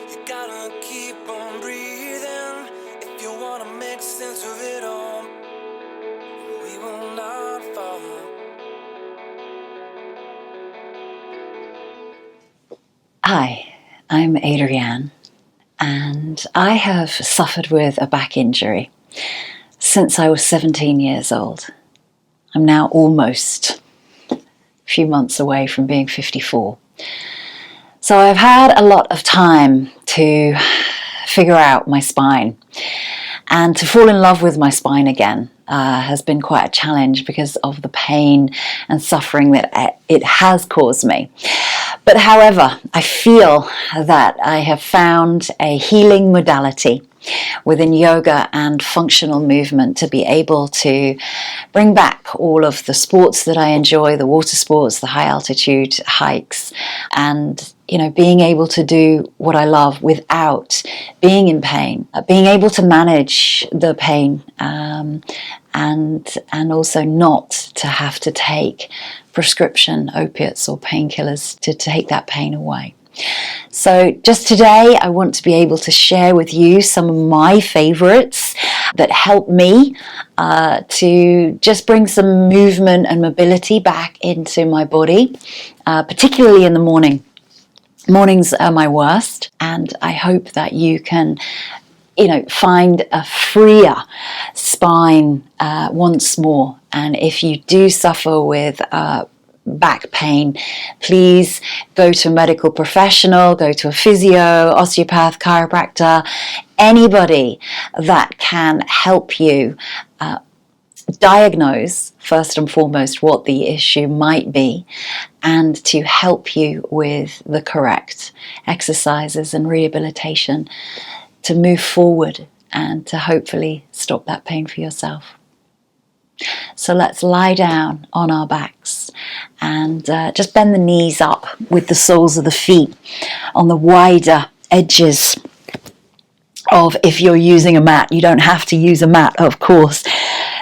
You gotta keep on breathing if you wanna make sense of it all. We will not fall. Hi, I'm Adrienne, and I have suffered with a back injury since I was 17 years old. I'm now almost a few months away from being 54. So I've had a lot of time to figure out my spine, and to fall in love with my spine again has been quite a challenge because of the pain and suffering that it has caused me. But however, I feel that I have found a healing modality within yoga and functional movement to be able to bring back all of the sports that I enjoy, the water sports, the high altitude hikes, and being able to do what I love without being in pain, being able to manage the pain, and also not to have to take prescription opiates or painkillers to take that pain away. So just today, I want to be able to share with you some of my favorites that help me to just bring some movement and mobility back into my body, particularly in the morning. Mornings are my worst, and I hope that you can find a freer spine once more. And if you do suffer with back pain, please go to a medical professional, go to a physio, osteopath, chiropractor, anybody that can help you diagnose first and foremost what the issue might be, and to help you with the correct exercises and rehabilitation to move forward and to hopefully stop that pain for yourself. So let's lie down on our backs and just bend the knees up with the soles of the feet on the wider edges of, if you're using a mat. You don't have to use a mat, of course.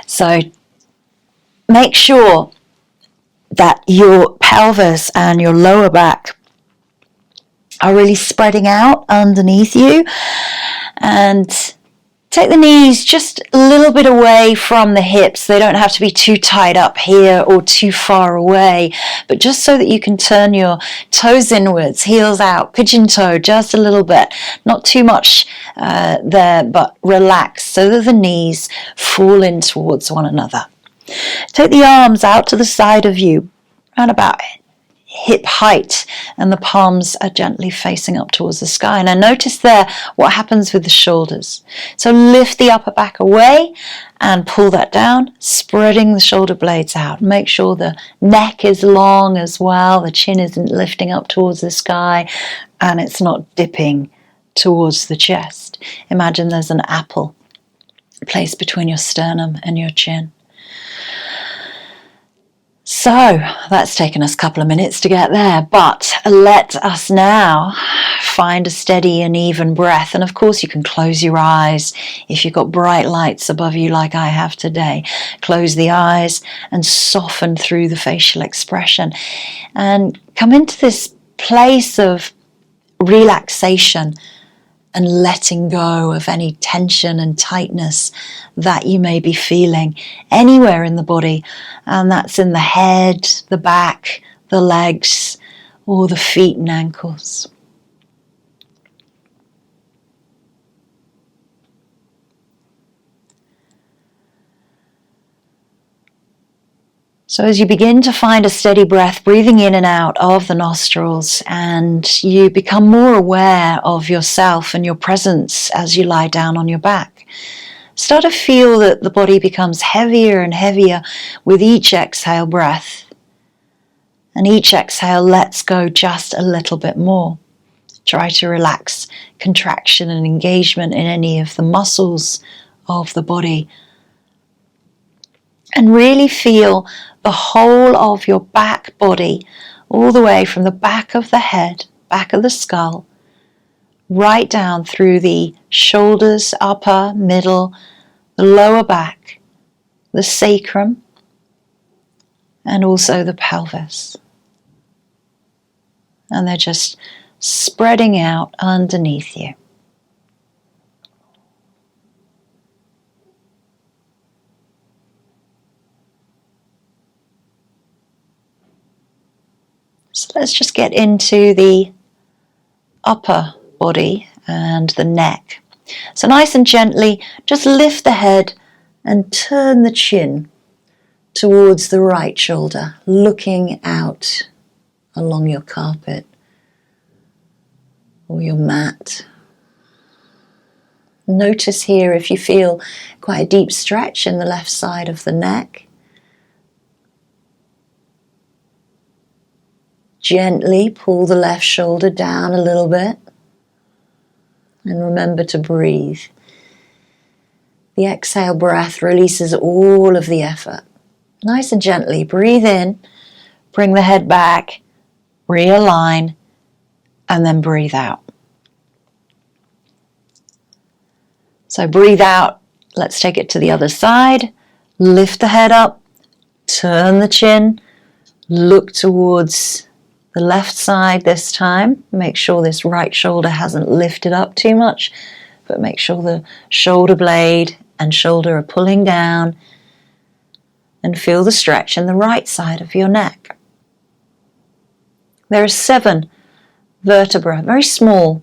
So make sure that your pelvis and your lower back are really spreading out underneath you, and take the knees just a little bit away from the hips. They don't have to be too tied up here or too far away, but just so that you can turn your toes inwards, heels out, pigeon toe just a little bit. Not too much there, but relax so that the knees fall in towards one another. Take the arms out to the side of you, around about hip height, and the palms are gently facing up towards the sky. And I notice there what happens with the shoulders. So lift the upper back away and pull that down, spreading the shoulder blades out. Make sure the neck is long as well, the chin isn't lifting up towards the sky, and it's not dipping towards the chest. Imagine there's an apple placed between your sternum and your chin. So that's taken us a couple of minutes to get there, but let us now find a steady and even breath. And of course you can close your eyes if you've got bright lights above you like I have today. Close the eyes and soften through the facial expression and come into this place of relaxation and letting go of any tension and tightness that you may be feeling anywhere in the body. And that's in the head, the back, the legs, or the feet and ankles. So as you begin to find a steady breath, breathing in and out of the nostrils, and you become more aware of yourself and your presence as you lie down on your back, start to feel that the body becomes heavier and heavier with each exhale breath. And each exhale lets go just a little bit more. Try to relax contraction and engagement in any of the muscles of the body. And really feel the whole of your back body, all the way from the back of the head, back of the skull, right down through the shoulders, upper, middle, the lower back, the sacrum, and also the pelvis. And they're just spreading out underneath you. So let's just get into the upper body and the neck. So nice and gently, just lift the head and turn the chin towards the right shoulder, looking out along your carpet or your mat. Notice here if you feel quite a deep stretch in the left side of the neck. Gently pull the left shoulder down a little bit and remember to breathe. The exhale breath releases all of the effort. Nice and gently breathe in, bring the head back, realign, and then breathe out. So breathe out, let's take it to the other side. Lift the head up, turn the chin, look towards the left side this time. Make sure this right shoulder hasn't lifted up too much, but make sure the shoulder blade and shoulder are pulling down, and feel the stretch in the right side of your neck. There are 7 vertebrae, very small,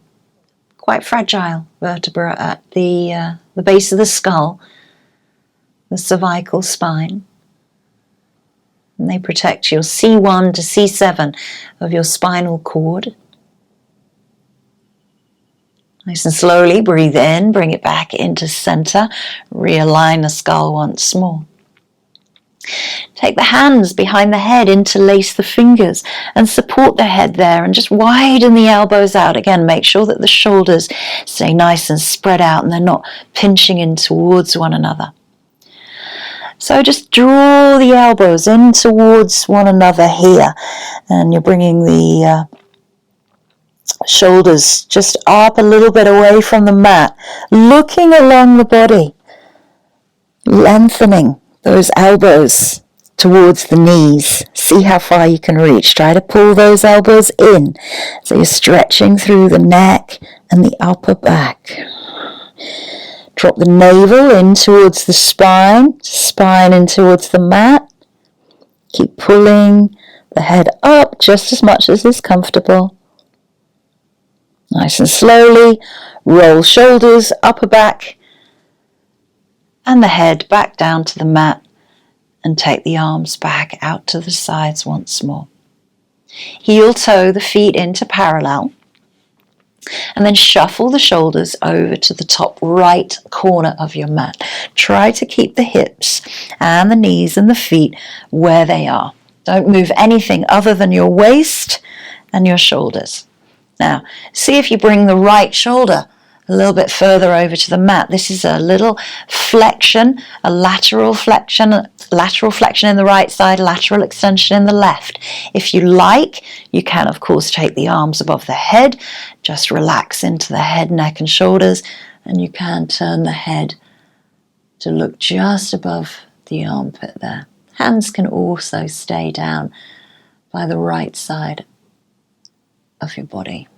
quite fragile vertebrae at the base of the skull, the cervical spine. And they protect your C1 to C7 of your spinal cord. Nice and slowly breathe in, bring it back into center, realign the skull once more. Take the hands behind the head, interlace the fingers and support the head there, and just widen the elbows out. Again, make sure that the shoulders stay nice and spread out and they're not pinching in towards one another. So just draw the elbows in towards one another here, and you're bringing the shoulders just up a little bit away from the mat, looking along the body, lengthening those elbows towards the knees. See how far you can reach. Try to pull those elbows in so you're stretching through the neck and the upper back. Drop the navel in towards the spine in towards the mat. Keep pulling the head up just as much as is comfortable. Nice and slowly, roll shoulders, upper back, and the head back down to the mat, and take the arms back out to the sides once more. Heel toe the feet into parallel, and then shuffle the shoulders over to the top right corner of your mat. Try to keep the hips and the knees and the feet where they are. Don't move anything other than your waist and your shoulders. Now, see if you bring the right shoulder a little bit further over to the mat. This is a little flexion, a lateral flexion in the right side, lateral extension in the left. If you like, you can, of course, take the arms above the head, just relax into the head, neck, and shoulders, and you can turn the head to look just above the armpit there. Hands can also stay down by the right side of your body.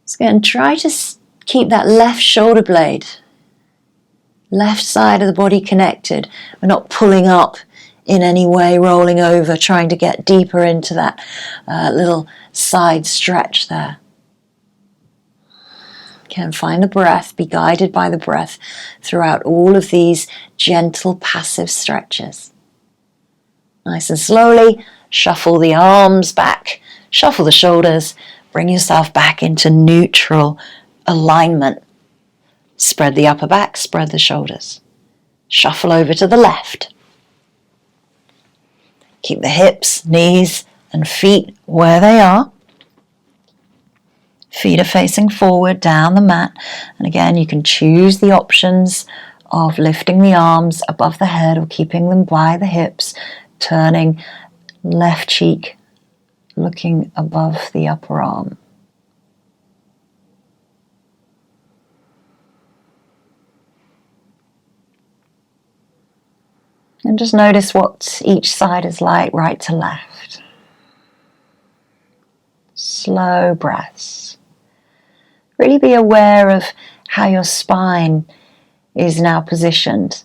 So again, try to keep that left shoulder blade, left side of the body connected. We're not pulling up in any way, rolling over, trying to get deeper into that little side stretch there. Again, find the breath, be guided by the breath throughout all of these gentle passive stretches. Nice and slowly, shuffle the arms back, shuffle the shoulders, bring yourself back into neutral alignment. Spread the upper back, spread the shoulders. Shuffle over to the left. Keep the hips, knees, and feet where they are. Feet are facing forward down the mat. And again, you can choose the options of lifting the arms above the head or keeping them by the hips, turning left cheek, looking above the upper arm. And just notice what each side is like, right to left. slow breaths. Really be aware of how your spine is now positioned.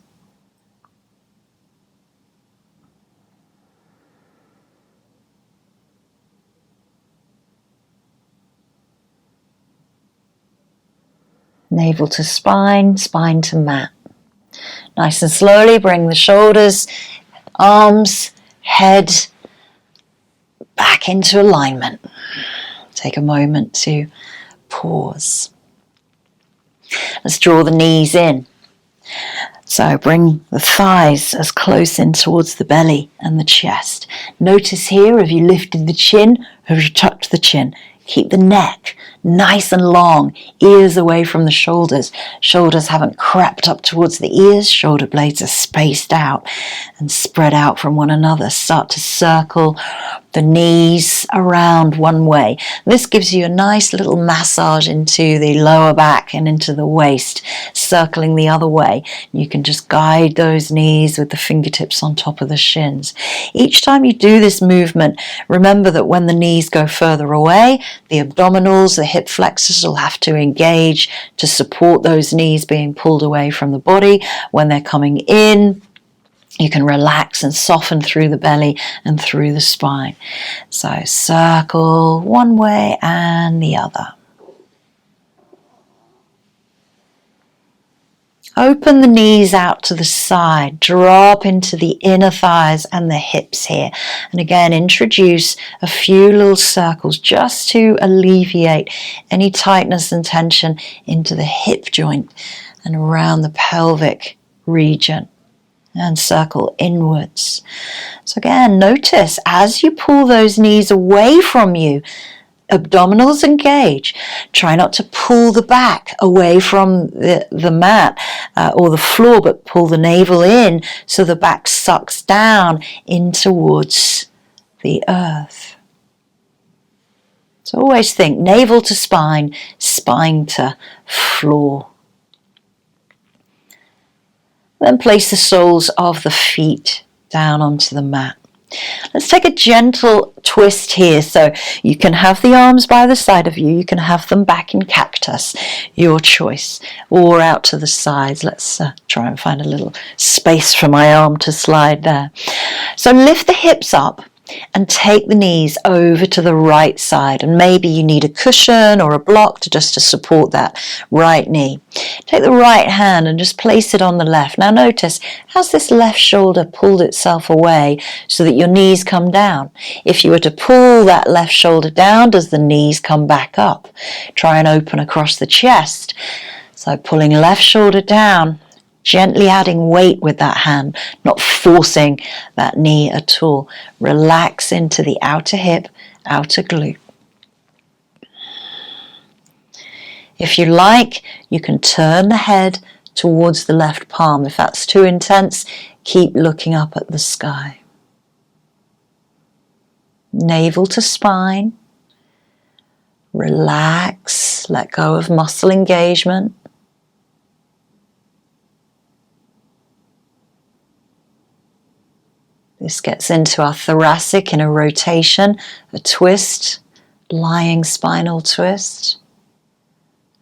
Navel to spine, spine to mat. Nice and slowly bring the shoulders, arms, head back into alignment. Take a moment to pause. Let's draw the knees in. So bring the thighs as close in towards the belly and the chest. Notice here, have you lifted the chin or have you tucked the chin? Keep the neck nice and long, ears away from the shoulders. Shoulders haven't crept up towards the ears. Shoulder blades are spaced out and spread out from one another. Start to circle the knees around one way. This gives you a nice little massage into the lower back and into the waist, circling the other way. You can just guide those knees with the fingertips on top of the shins. Each time you do this movement, remember that when the knees go further away, the abdominals, the hip flexors will have to engage to support those knees being pulled away from the body. When they're coming in, you can relax and soften through the belly and through the spine. So circle one way and the other. Open the knees out to the side, drop into the inner thighs and the hips here. And again, introduce a few little circles just to alleviate any tightness and tension into the hip joint and around the pelvic region. And circle inwards. So again, notice as you pull those knees away from you, abdominals engage. Try not to pull the back away from the mat or the floor, but pull the navel in so the back sucks down in towards the earth. So always think navel to spine, spine to floor. Then place the soles of the feet down onto the mat. Let's take a gentle twist here. So you can have the arms by the side of you. You can have them back in cactus, your choice, or out to the sides. Let's try and find a little space for my arm to slide there. So lift the hips up and take the knees over to the right side, and maybe you need a cushion or a block to support that right knee. Take the right hand and just place it on the left. Now notice, has this left shoulder pulled itself away so that your knees come down? If you were to pull that left shoulder down, does the knees come back up? Try and open across the chest. So pulling left shoulder down, gently adding weight with that hand, not forcing that knee at all. Relax into the outer hip, outer glute. If you like, you can turn the head towards the left palm. If that's too intense, keep looking up at the sky. Navel to spine. Relax, let go of muscle engagement. This gets into our thoracic in a rotation, a twist, lying spinal twist.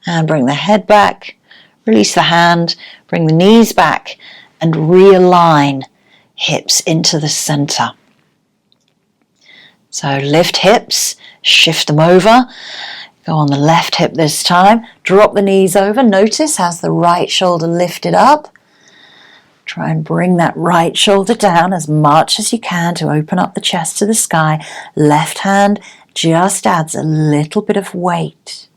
And bring the head back, release the hand, bring the knees back, and realign hips into the center. So lift hips, shift them over. Go on the left hip this time. Drop the knees over. Notice has the right shoulder lifted up. Try and bring that right shoulder down as much as you can to open up the chest to the sky. Left hand just adds a little bit of weight.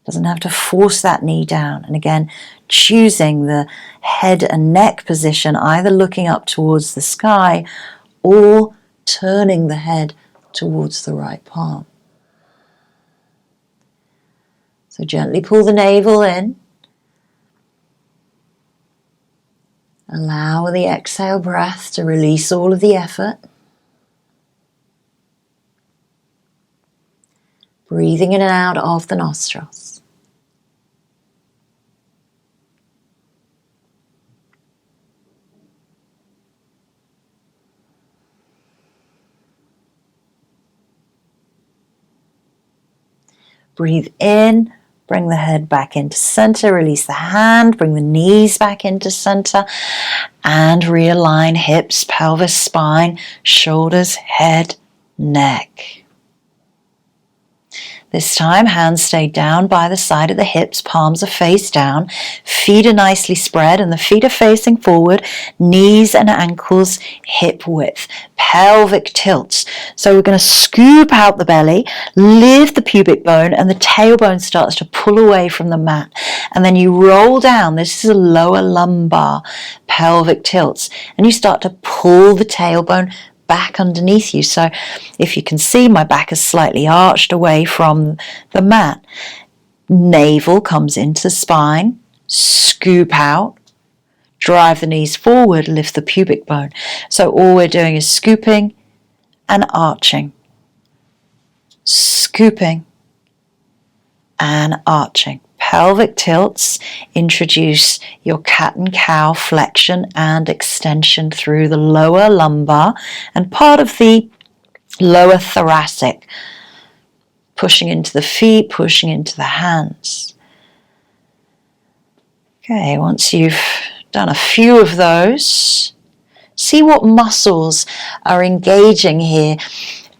Doesn't have to force that knee down. And again, choosing the head and neck position, either looking up towards the sky or turning the head towards the right palm. So gently pull the navel in. Allow the exhale breath to release all of the effort. Breathing in and out of the nostrils. Breathe in, bring the head back into center, release the hand, bring the knees back into center, and realign hips, pelvis, spine, shoulders, head, neck. This time, hands stay down by the side of the hips, palms are face down, feet are nicely spread and the feet are facing forward, knees and ankles hip width, pelvic tilts. So we're going to scoop out the belly, lift the pubic bone, and the tailbone starts to pull away from the mat. And then you roll down. This is a lower lumbar, pelvic tilts. And you start to pull the tailbone back underneath you. So if you can see, my back is slightly arched away from the mat. Navel comes into the spine, scoop out, drive the knees forward, lift the pubic bone. So all we're doing is scooping and arching, scooping and arching. Pelvic tilts introduce your cat and cow flexion and extension through the lower lumbar and part of the lower thoracic, pushing into the feet, pushing into the hands. Okay, once you've done a few of those, see what muscles are engaging here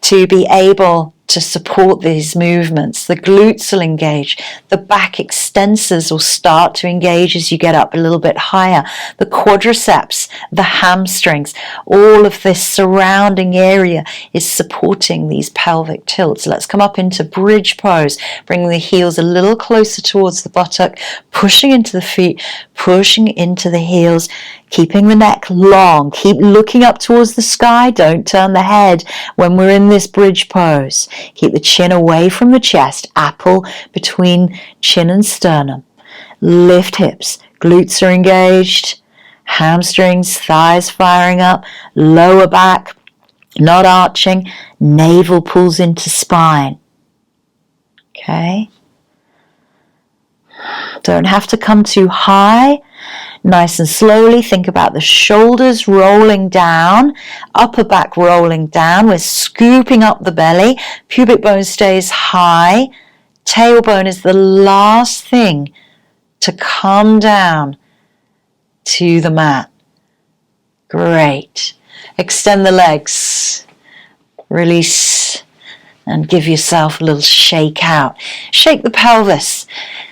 to be able to support these movements. The glutes will engage. The back extensors will start to engage as you get up a little bit higher. The quadriceps, the hamstrings, all of this surrounding area is supporting these pelvic tilts. Let's come up into bridge pose, bringing the heels a little closer towards the buttock, pushing into the feet, pushing into the heels, keeping the neck long. Keep looking up towards the sky. Don't turn the head when we're in this bridge pose. Keep the chin away from the chest, apple between chin and sternum. Lift hips, glutes are engaged, hamstrings, thighs firing up, lower back, not arching, navel pulls into spine. Okay? Don't have to come too high. Nice and slowly, think about the shoulders rolling down, upper back rolling down. We're scooping up the belly. Pubic bone stays high. Tailbone is the last thing to come down to the mat. Great. Extend the legs. Release and give yourself a little shake out. Shake the pelvis.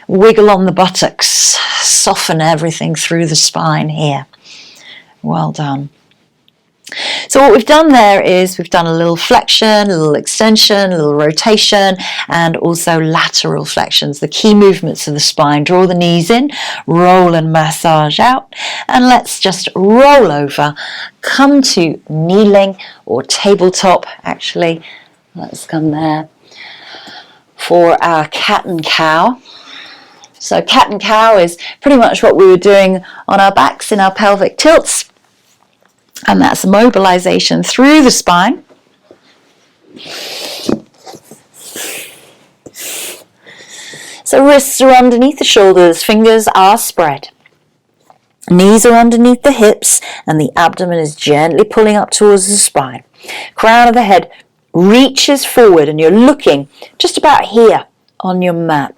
Wiggle on the buttocks, soften everything through the spine here. Well done. So what we've done there is we've done a little flexion, a little extension, a little rotation, and also lateral flexions, the key movements of the spine. Draw the knees in, roll and massage out, and let's just roll over. Come to kneeling or tabletop, actually. Let's come there for our cat and cow. So cat and cow is pretty much what we were doing on our backs in our pelvic tilts. And that's mobilisation through the spine. So wrists are underneath the shoulders, fingers are spread. Knees are underneath the hips and the abdomen is gently pulling up towards the spine. Crown of the head reaches forward and you're looking just about here on your mat.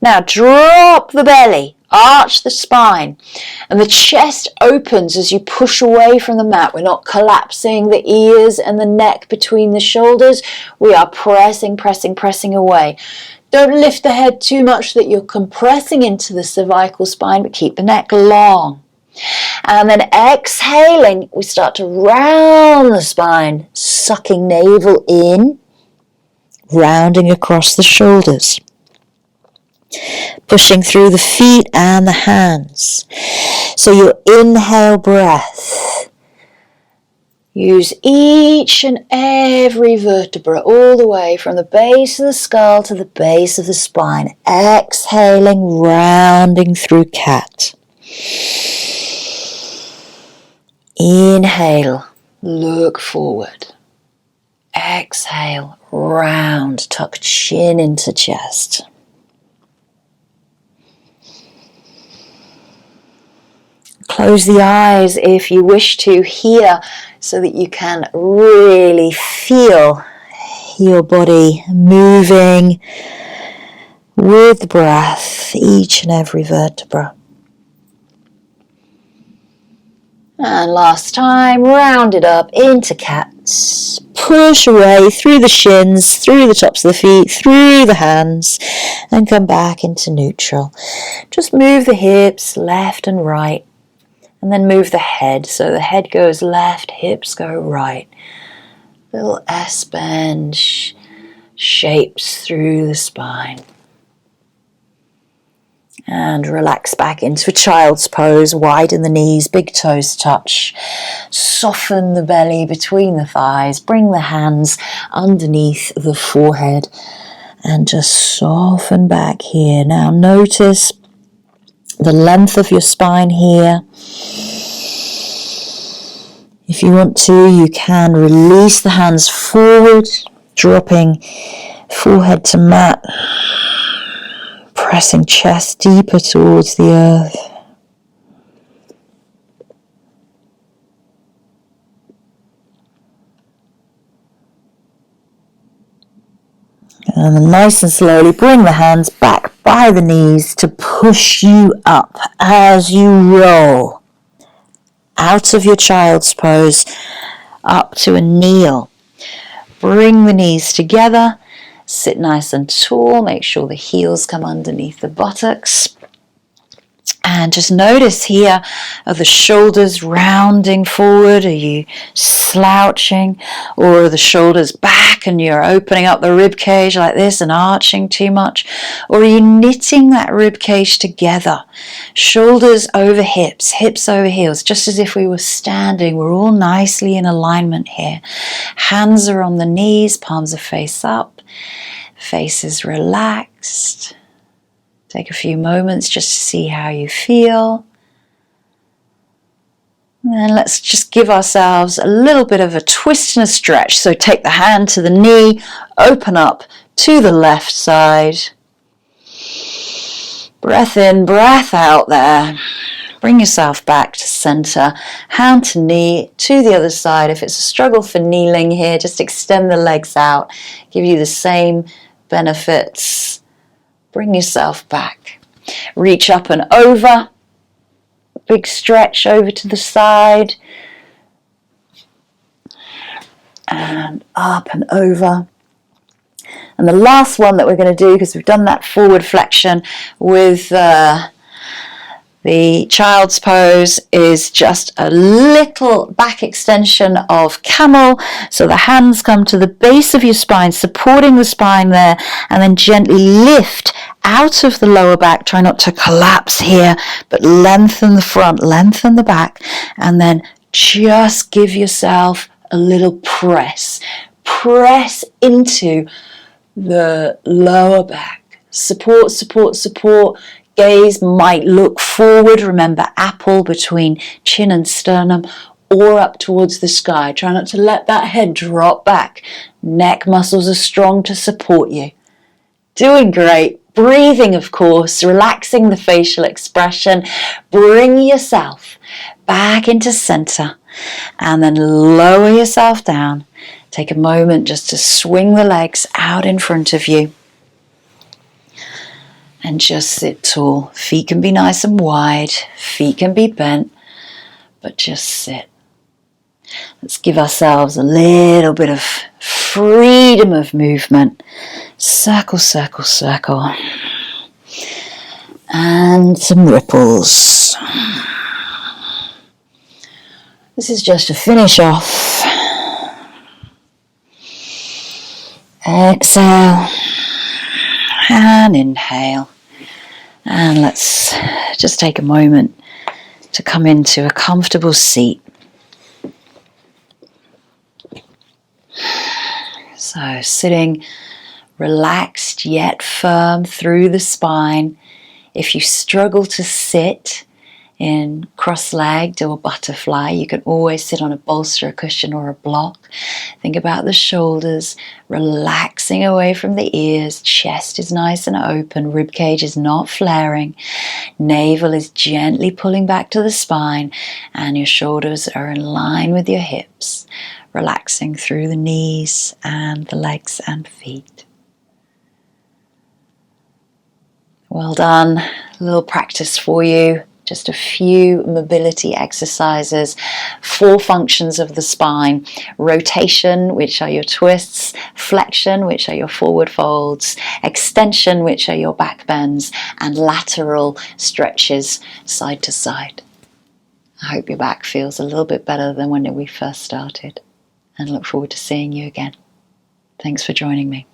Now drop the belly, arch the spine, and the chest opens as you push away from the mat. We're not collapsing the ears and the neck between the shoulders. We are pressing away. Don't lift the head too much that you're compressing into the cervical spine, but keep the neck long. And then exhaling, we start to round the spine, sucking navel in, rounding across the shoulders. Pushing through the feet and the hands. So your inhale breath. Use each and every vertebra all the way from the base of the skull to the base of the spine. Exhaling, rounding through cat. Inhale, look forward. Exhale, round, tuck chin into chest. Close the eyes if you wish to here so that you can really feel your body moving with the breath, each and every vertebra. And last time, round it up into cats. Push away through the shins, through the tops of the feet, through the hands, and come back into neutral. Just move the hips left and right, and then move the head. So the head goes left, hips go right. Little S bend shapes through the spine. And relax back into a child's pose, widen the knees, big toes touch. Soften the belly between the thighs, bring the hands underneath the forehead and just soften back here. Now notice the length of your spine here. If you want to, you can release the hands forward, dropping forehead to mat. Pressing chest deeper towards the earth. And then nice and slowly bring the hands back by the knees to push you up as you roll out of your child's pose up to a kneel. Bring the knees together. Sit nice and tall. Make sure the heels come underneath the buttocks. And just notice here, are the shoulders rounding forward? Are you slouching? Or are the shoulders back and you're opening up the rib cage like this and arching too much? Or are you knitting that rib cage together? Shoulders over hips, hips over heels, just as if we were standing. We're all nicely in alignment here. Hands are on the knees, palms are face up, face is relaxed. Take a few moments just to see how you feel. And then let's just give ourselves a little bit of a twist and a stretch. So take the hand to the knee, open up to the left side. Breath in, breath out there. Bring yourself back to center, hand to knee to the other side. If it's a struggle for kneeling here, just extend the legs out, give you the same benefits. Bring yourself back. Reach up and over. Big stretch over to the side. And up and over. And the last one that we're going to do, because we've done that forward flexion with the child's pose, is just a little back extension of camel. So the hands come to the base of your spine, supporting the spine there, and then gently lift out of the lower back. Try not to collapse here, but lengthen the front, lengthen the back, and then just give yourself a little press. Press into the lower back. Support, support, support. Gaze might look forward. Remember, apple between chin and sternum, or up towards the sky. Try not to let that head drop back. Neck muscles are strong to support you. Doing great. Breathing, of course, relaxing the facial expression. Bring yourself back into center and then lower yourself down. Take a moment just to swing the legs out in front of you. And just sit tall. Feet can be nice and wide. Feet can be bent. But just sit. Let's give ourselves a little bit of freedom of movement. Circle, circle, circle. And some ripples. This is just to finish off. Exhale. And inhale. And let's just take a moment to come into a comfortable seat. So sitting relaxed yet firm through the spine. If you struggle to sit in cross-legged or butterfly, you can always sit on a bolster, a cushion, or a block. Think about the shoulders relaxing away from the ears. Chest is nice and open. Rib cage is not flaring. Navel is gently pulling back to the spine, and your shoulders are in line with your hips, relaxing through the knees and the legs and feet. Well done. A little practice for you. Just a few mobility exercises. 4 functions of the spine. Rotation, which are your twists. Flexion, which are your forward folds. Extension, which are your back bends. And lateral stretches side to side. I hope your back feels a little bit better than when we first started. And look forward to seeing you again. Thanks for joining me.